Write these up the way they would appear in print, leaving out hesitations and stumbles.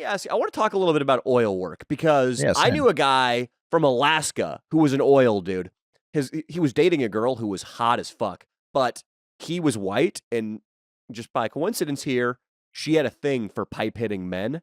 me ask you, I want to talk a little bit about oil work because I knew a guy from Alaska who was an oil dude. He was dating a girl who was hot as fuck, but he was white, and just by coincidence here, she had a thing for pipe hitting men.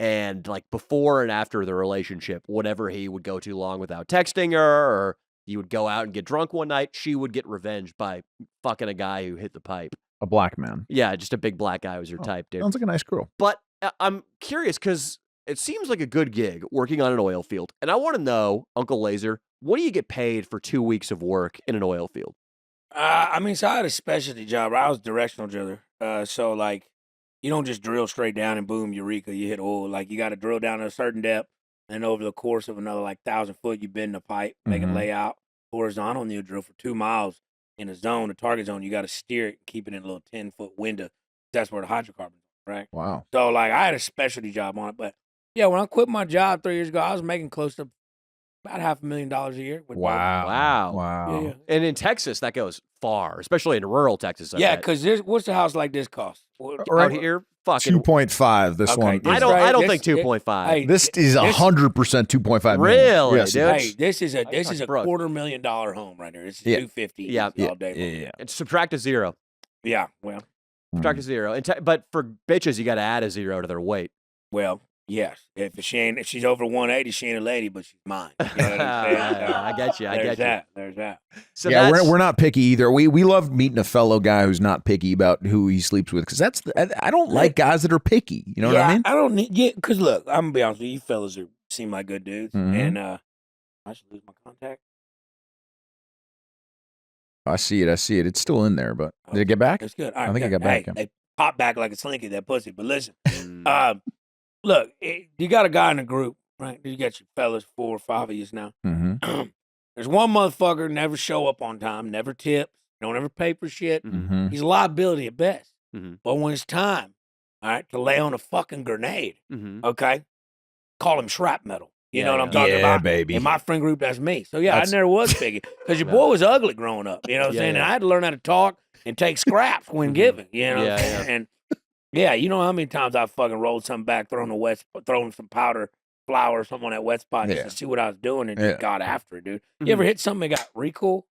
And like before and after the relationship, whenever he would go too long without texting her, or he would go out and get drunk one night, she would get revenge by fucking a guy who hit the pipe. A black man. Yeah, just a big black guy was your type, dude. Sounds like a nice girl. But I'm curious because it seems like a good gig working on an oil field. And I want to know, Uncle Lazer, what do you get paid for 2 weeks of work in an oil field? So I had a specialty job. I was a directional driller. So like, you don't just drill straight down and boom, eureka, you hit oil. Like, you got to drill down at a certain depth, and over the course of another, 1,000 foot, you bend the pipe, make it lay out horizontal, and you drill for 2 miles in a zone, a target zone. You got to steer it and keep it in a little 10-foot window. That's where the hydrocarbons are, right? Wow. So, I had a specialty job on it. But, yeah, when I quit my job 3 years ago, I was making close to about $500,000 a year. Wow. Yeah. And in Texas, that goes far, especially in rural Texas. Yeah, because what's a house like this cost? Out here, fucking 2.5 this one. I don't think 2.5. Hey, this is 100% 2.5 million. Really, yes, dude? Hey, this is a $250,000 home right here. It's $250,000 all day long. Yeah. And subtract a zero. Yeah, well. Subtract a zero. But for bitches, you got to add a zero to their weight. Well, yes. If she's over 180, she ain't a lady, but she's mine. You know what I'm saying? I get you. There's that. So yeah, we're not picky either. We love meeting a fellow guy who's not picky about who he sleeps with, because I don't like guys that are picky. You know what I mean? I don't need. Yeah, because look, I'm gonna be honest with you. You fellas seem like good dudes, and I should lose my contact. I see it. It's still in there, but did it get back? It's good. All right, I think it got back. They pop back like a slinky, that pussy. But listen, look, you got a guy in the group, right? You got your fellas, 4 or 5 of you now. There's one motherfucker never show up on time, never tips, don't ever pay for shit. He's a liability at best. But when it's time, all right, to lay on a fucking grenade, okay, call him shrapnel. You know what I'm talking about? Baby. In my friend group, that's me. So, I never was biggie. Because your boy was ugly growing up. You know what I'm saying? And I had to learn how to talk and take scraps when given. You know what I'm saying? And, you know how many times I fucking rolled something back, throwing some powder, flour or something on that wet spot just to see what I was doing, and just got after it, dude. You ever hit something that got recoil?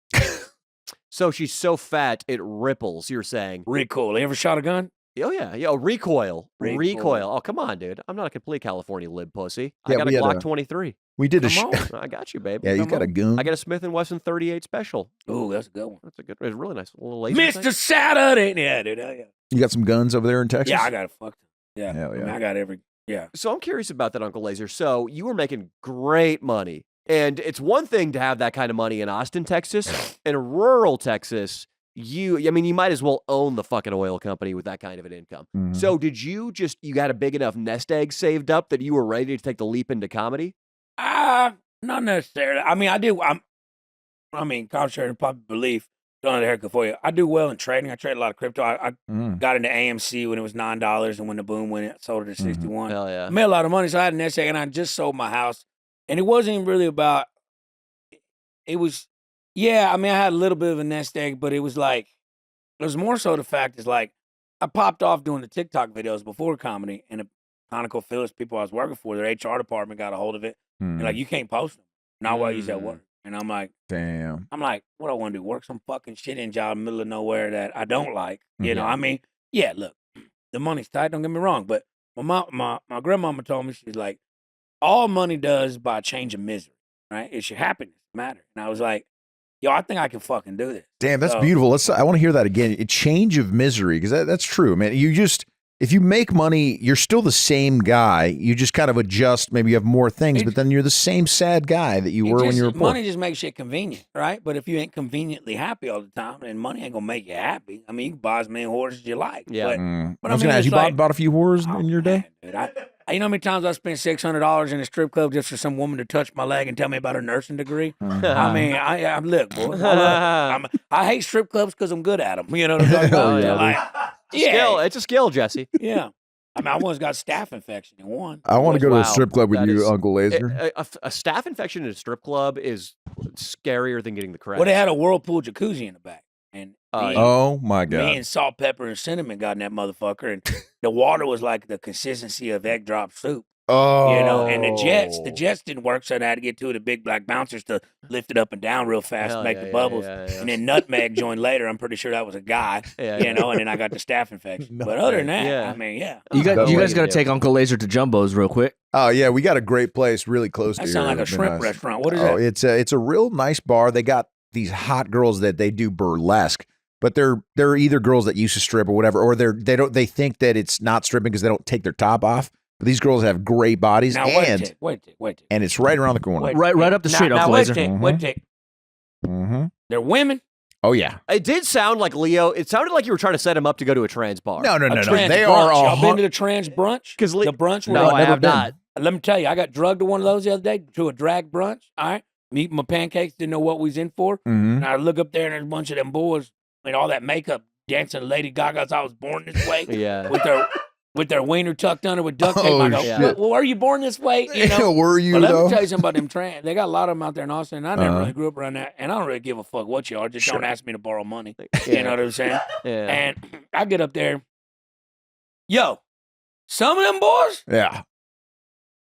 So she's so fat, it ripples, you're saying. Recoil. You ever shot a gun? Oh, yeah. Recoil. Oh, come on, dude. I'm not a complete California lib pussy. I got a Glock 23. We did I got you, baby. Yeah, you got a gun. I got a Smith & Wesson 38 Special. Ooh, that's a good one. It's a really nice little laser Mr. thing. Saturday. Yeah, dude. Yeah. You got some guns over there in Texas? Yeah, I got a fuck. Yeah. Hell yeah. I mean, I got every. Yeah. So I'm curious about that, Uncle Lazer. So you were making great money. And it's one thing to have that kind of money in Austin, Texas. In rural Texas, you might as well own the fucking oil company with that kind of an income. So did you got a big enough nest egg saved up that you were ready to take the leap into comedy? Not necessarily. I mean, I do. Contrary to popular belief, don't have a haircut for you. I do well in trading. I trade a lot of crypto. I got into AMC when it was $9, and when the boom went, I sold it at 61. Hell yeah. I made a lot of money, so I had a nest egg, and I just sold my house. And it wasn't even really about. It was, I had a little bit of a nest egg, but it was more so the fact is I popped off doing the TikTok videos before comedy, and the ConocoPhillips people I was working for, their HR department got a hold of it. And you can't post them. Not while you're at work. And I'm like, damn. I'm like, what do I want to do? Work some fucking shit in job in the middle of nowhere that I don't like. You know, I mean, look, the money's tight, don't get me wrong. But my grandmama told me, she's like, all money does by change of misery, right? It's your happiness matter. And I was like, yo, I think I can fucking do this. Damn, that's beautiful. I want to hear that again. A change of misery, because that's true, man. If you make money, you're still the same guy. You just kind of adjust. Maybe you have more things, but then you're the same sad guy that you were when you were poor. Money just makes shit convenient, right? But if you ain't conveniently happy all the time, then money ain't gonna make you happy. I mean, you can buy as many horses as you like. Yeah. But I was going to ask, you bought a few whores in your day? Man, dude, you know how many times I spent $600 in a strip club just for some woman to touch my leg and tell me about her nursing degree? I mean, look, boy, I hate strip clubs because I'm good at them. You know what I'm talking about? It's a skill, Jesse. Yeah. I mean, I once got staph infection in one. I want to go to a strip club with you, Uncle Lazer. A staph infection in a strip club is scarier than getting the credit. Well, they had a whirlpool jacuzzi in the back. And Oh my God. Me and salt, pepper, and cinnamon got in that motherfucker, and the water was like the consistency of egg drop soup. Oh, you know, and the jets didn't work, so I had to get two of the big black bouncers to lift it up and down real fast to make the bubbles. And then Nutmeg joined later. I'm pretty sure that was a guy, you know, and then I got the staph infection. But other than that, I mean, You guys got to take Uncle Lazer to Jumbo's real quick. Oh yeah, we got a great place really close to here. That sounds like a shrimp restaurant. What is that? It's a real nice bar. They got these hot girls that they do burlesque. But they're either girls that used to strip or whatever, or they think that it's not stripping because they don't take their top off. But these girls have great bodies, now, and wait. And it's right around the corner, right up the street. Now, wait, They're women. Oh yeah, it did sound like Leo. It sounded like you were trying to set him up to go to a trans bar. No. They brunch. are all. Y'all been to the trans brunch? Because the brunch. No, I have not. Let me tell you, I got drugged to one of those the other day, to a drag brunch. All right, me eating my pancakes, didn't know what we was in for. And I look up there and there's a bunch of them boys in all that makeup dancing to Lady Gaga's "I Was Born This Way." with their wiener tucked under with duct tape. I go, well, were you born this way? You know, were you? But let me tell you something about them trans. They got a lot of them out there in Austin. And I never really grew up around that, and I don't really give a fuck what you are. Just don't ask me to borrow money. You know what I'm saying? And I get up there. Yo, some of them boys,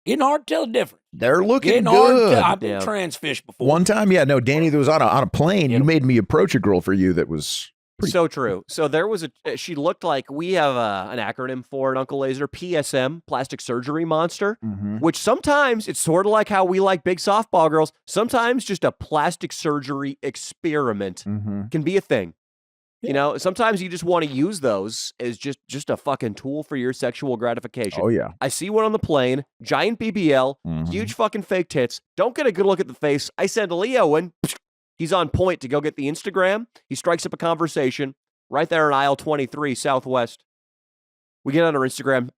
getting hard to tell the difference. They're looking getting good. Hard to, I've been trans fish before. One time, Danny, that was on a plane. You made me approach a girl for you that was so true. So there was she looked like, we have an acronym for it, Uncle Lazer, PSM, plastic surgery monster, which sometimes it's sort of like how we like big softball girls. Sometimes just a plastic surgery experiment can be a thing. You know, sometimes you just want to use those as just a fucking tool for your sexual gratification. Oh, yeah. I see one on the plane, giant BBL, huge fucking fake tits. Don't get a good look at the face. I send Leo in. He's on point to go get the Instagram. He strikes up a conversation right there in aisle 23, Southwest. We get on our Instagram.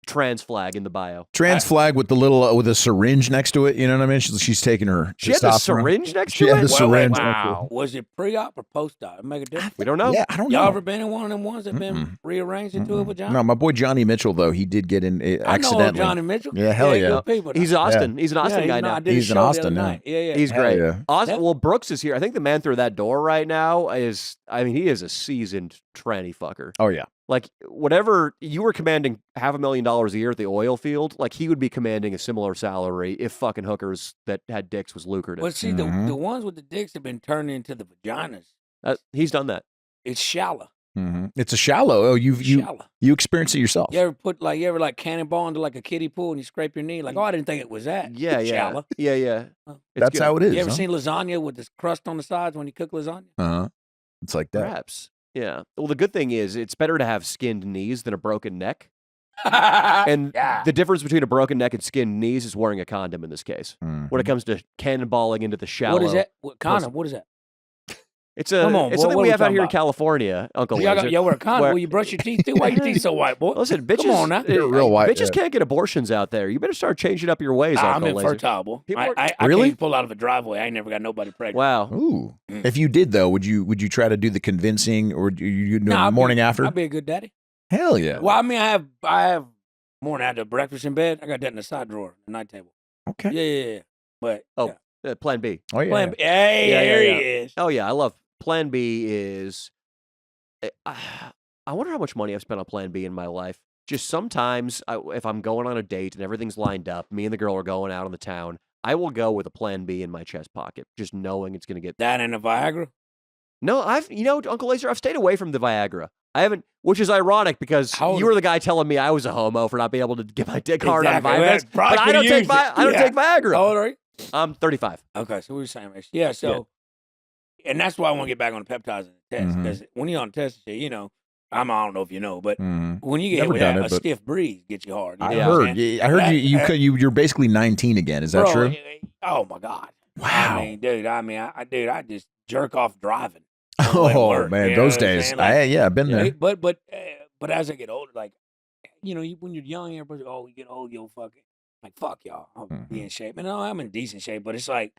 Trans flag in the bio. Trans flag with the little with a syringe next to it. You know what I mean? She's taking her. She had the syringe next to she it. Had the syringe. Wow. Was it pre-op or post-op? Make a difference. We don't know. Yeah, I don't know. Y'all ever been in one of them ones that been rearranged into a vagina? No, my boy Johnny Mitchell though, he did get in accidentally. I know Johnny Mitchell. Yeah, hell yeah. Good people. He's Austin. He's an Austin guy now. He's in Austin now. Yeah. He's great. Yeah. Austin. Well, Brooks is here. I think the man through that door right now he is a seasoned tranny fucker. Oh yeah. Like, whatever you were commanding $500,000 a year at the oil field, like he would be commanding a similar salary if fucking hookers that had dicks was lucrative. Well, see, the ones with the dicks have been turned into the vaginas. He's done that. It's shallow. It's a shallow. Oh, you experience it yourself. You ever cannonball into like a kiddie pool and you scrape your knee? Like, I didn't think it was that. Yeah, Shallow. Yeah. That's how it is. You ever seen lasagna with this crust on the sides when you cook lasagna? It's like that. Perhaps. Yeah. Well, the good thing is it's better to have skinned knees than a broken neck. And the difference between a broken neck and skinned knees is wearing a condom in this case. When it comes to cannonballing into the shallow. What is that? Condom? What is that? It's something we have out here in California, Uncle Lazer. You wear a condom. Will you brush your teeth too? Why are your teeth so white, boy? Listen, bitches. Come on now. You're real white. Bitches can't get abortions out there. You better start changing up your ways, Uncle I'm Lazer. infertile, boy. I really? can't pull out of a driveway. I ain't never got nobody pregnant. Wow. Ooh. If you did though, would you try to do the convincing, or do you do the morning after? I'd be a good daddy. Hell yeah. Well, I mean, I have morning after breakfast in bed. I got that in the side drawer, the night table. Okay. Yeah. But Plan B. Oh yeah. Plan B. Hey, there he is. Oh yeah, I love Plan B. Is I wonder how much money I've spent on Plan B in my life. Just sometimes, if I'm going on a date and everything's lined up, me and the girl are going out on the town, I will go with a Plan B in my chest pocket, just knowing it's going to get that and a Viagra. No, Uncle Lazer, I've stayed away from the Viagra. I haven't, which is ironic because you were the guy telling me I was a homo for not being able to get my dick hard on Viagra. But I don't take Viagra. How old are you? I'm 35. Okay, so we were saying, yeah. So, and that's why I want to get back on the peptides and the test, because when you're on the test, I don't know if you know, but when you get hit with a stiff breeze, gets you hard. I heard you're basically 19 again. Is that true? Oh my God! Wow. I just jerk off driving. Oh man, those days. I've been there. But as I get older, like when you're young, everybody's like, you get old, you'll fucking like fuck y'all. I'll be in shape, and I'm in decent shape. But it's like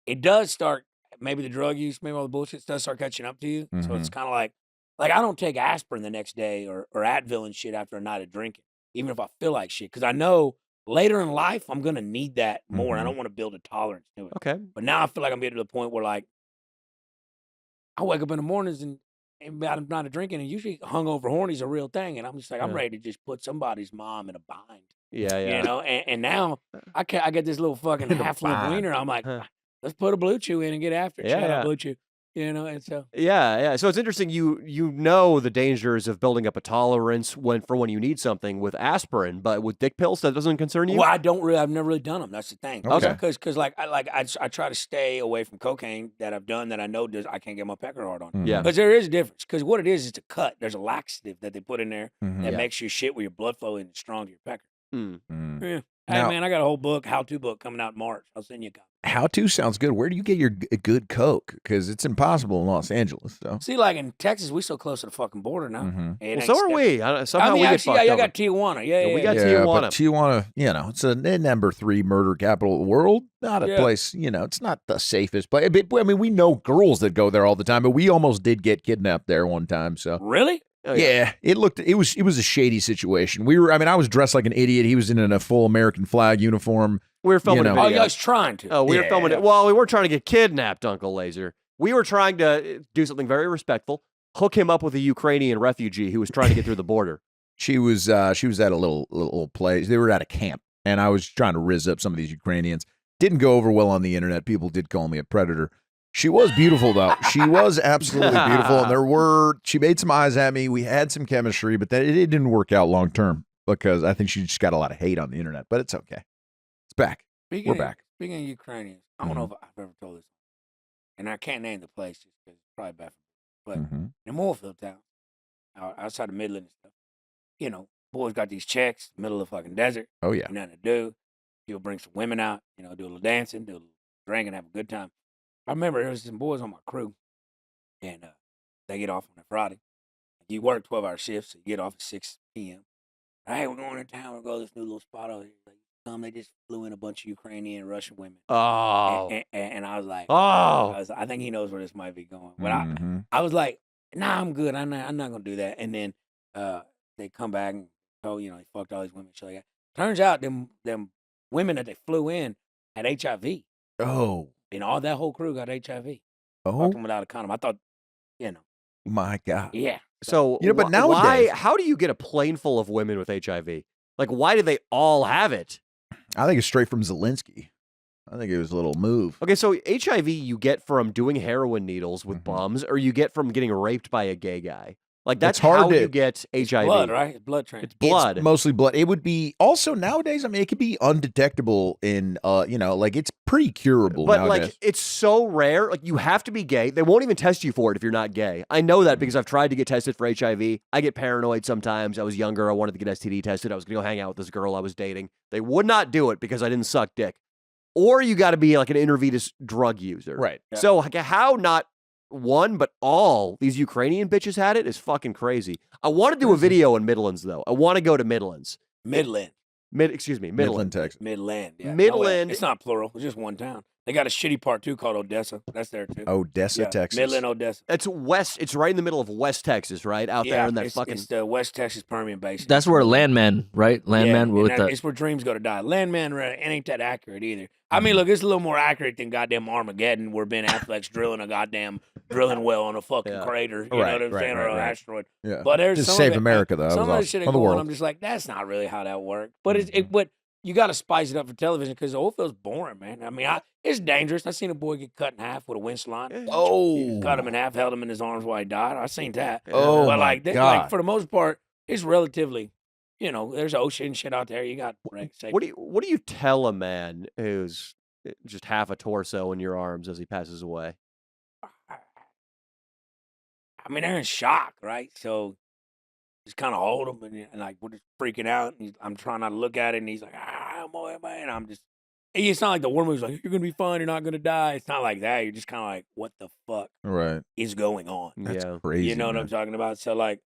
it does start. Maybe the drug use, maybe all the bullshit does start catching up to you. So it's kind of like I don't take aspirin the next day or Advil and shit after a night of drinking, even if I feel like shit, because I know later in life I'm gonna need that more. And I don't want to build a tolerance to it. Okay. But now I feel like I'm getting to the point where like I wake up in the mornings and I'm not drinking, and usually hungover horny is a real thing, and I'm just like, I'm ready to just put somebody's mom in a bind. Yeah, yeah. You know, and now I get this little fucking half limp wiener. I'm like, let's put a Blue Chew in and get after it. Shout out Blue Chew. You know, and so yeah. So it's interesting. You know the dangers of building up a tolerance when you need something with aspirin, but with dick pills that doesn't concern you. Well, I've never really done them. That's the thing. Okay. Because I try to stay away from cocaine that I've done that I know I can't get my pecker hard on. Yeah. Because there is a difference. Because what it is, it's a cut. There's a laxative that they put in there that makes your shit where your blood flow isn't strong to your pecker. Yeah. Hey, man, I got a whole book, how-to book coming out in March. I'll send you a copy. How-to sounds good. Where do you get your good Coke? Because it's impossible in Los Angeles. So. See, like in Texas, we so close to the fucking border now. Well, so are we. Somehow we actually, get y'all got Tijuana. Yeah, we got Tijuana. But Tijuana, you know, it's a number 3 murder capital of the world. Not a place, you know, it's not the safest place. I mean, we know girls that go there all the time, but we almost did get kidnapped there one time. So really? Oh, yeah, it was a shady situation. I was dressed like an idiot. He was in a full American flag uniform. We were filming a video. Oh, you was trying to. Oh, we were filming it. Well, we weren't trying to get kidnapped, Uncle Lazer. We were trying to do something very respectful, hook him up with a Ukrainian refugee who was trying to get through the border. She was at a little place. They were at a camp, and I was trying to rizz up some of these Ukrainians. Didn't go over well on the internet. People did call me a predator. She was beautiful, though. She was absolutely beautiful. And she made some eyes at me. We had some chemistry, but it didn't work out long term because I think she just got a lot of hate on the internet, but it's okay. It's back. We're back. Speaking of Ukrainians, I don't know if I've ever told this, and I can't name the place just because it's probably bad for me, but in Moorfield town, outside of Midland and stuff, you know, boys got these checks, middle of the fucking desert. Oh, yeah. Nothing to do. People bring some women out, you know, do a little dancing, do a little drinking, have a good time. I remember there was some boys on my crew, and they get off on a Friday. You work 12-hour shifts, so you get off at 6 p.m. Hey, we're going to town. We're going to this new little spot over here. They just flew in a bunch of Ukrainian and Russian women. Oh. And I was like, I think he knows where this might be going. But I was like, nah, I'm good. I'm not going to do that. And then they come back and they fucked all these women. So turns out them women that they flew in had HIV. Oh. And all that whole crew got HIV. Oh. Fucking without a condom. I thought, My God. Yeah. So, but nowadays, how do you get a plane full of women with HIV? Like, why do they all have it? I think it's straight from Zelensky. I think it was a little move. Okay, so HIV you get from doing heroin needles with bums, or you get from getting raped by a gay guy. Like, that's how you get HIV. It's blood, right? It's blood transfusion. It's blood. It's mostly blood. It would be also nowadays, I mean, it could be undetectable in, like it's pretty curable but nowadays. Like, it's so rare. Like, you have to be gay. They won't even test you for it if you're not gay. I know that because I've tried to get tested for HIV. I get paranoid sometimes. I was younger. I wanted to get STD tested. I was going to go hang out with this girl I was dating. They would not do it because I didn't suck dick. Or you got to be like an intravenous drug user. Right. Yeah. So how not one, but all these Ukrainian bitches had it is fucking crazy. I want to do a video in Midlands, though. I want to go to Midlands. Midland, Texas. Midland. Yeah. Midland. No, it's not plural. It's just one town. They got a shitty part, too, called Odessa. That's there, too. Odessa, Texas. Midland, Odessa. It's west. It's right in the middle of West Texas, right? Out there in that it's the West Texas Permian Basin. That's where Landman, right? Landman it's where dreams go to die. Landman, it ain't that accurate either. I mean, look, it's a little more accurate than goddamn Armageddon, where Ben Affleck's drilling a goddamn drilling well on a fucking crater. You know what I'm saying? Or an asteroid. Yeah. But there's just some save of it, America, though. Some of the shit going on, I'm just like, that's not really how that worked. But but you got to spice it up for television because the oil field's boring, man. I mean, it's dangerous. I seen a boy get cut in half with a winch line. Oh. Cut him in half, held him in his arms while he died. I seen that. Oh, but my God. like for the most part, it's relatively, there's ocean shit out there. You got what do you tell a man who's just half a torso in your arms as he passes away? I mean, they're in shock, right? So just kind of hold him and like we're just freaking out. And I'm trying not to look at it, and he's like, boy, man. I'm just. It's not like the war movie's like, you're gonna be fine, you're not gonna die. It's not like that. You're just kind of like, what the fuck is going on? That's crazy. You know what I'm talking about? So like,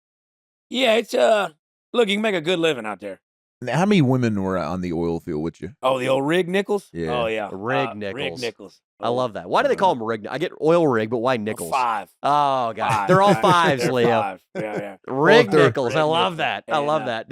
yeah, it's look, you can make a good living out there. How many women were on the oil field with you? Oh, the old rig nickels? Yeah. Oh, yeah. Rig nickels. Rig nickels. I love that. Why do they call them rig? I get oil rig, but why nickels? 5. Oh, God. They're all 5s, They're Leo. 5. Yeah. Rig nickels. I love that. I love that.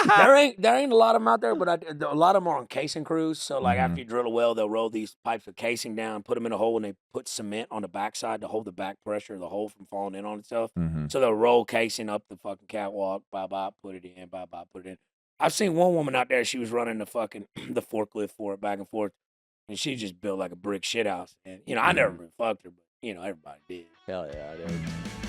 there ain't a lot of them out there, but a lot of them are on casing crews. So like after you drill a well, they'll roll these pipes of casing down, put them in a hole, and they put cement on the backside to hold the back pressure of the hole from falling in on itself. So they'll roll casing up the fucking catwalk, put it in, put it in. I've seen one woman out there. She was running the fucking the forklift for it back and forth, and she just built like a brick shit house. And I never really fucked her, but everybody did. Hell yeah, dude.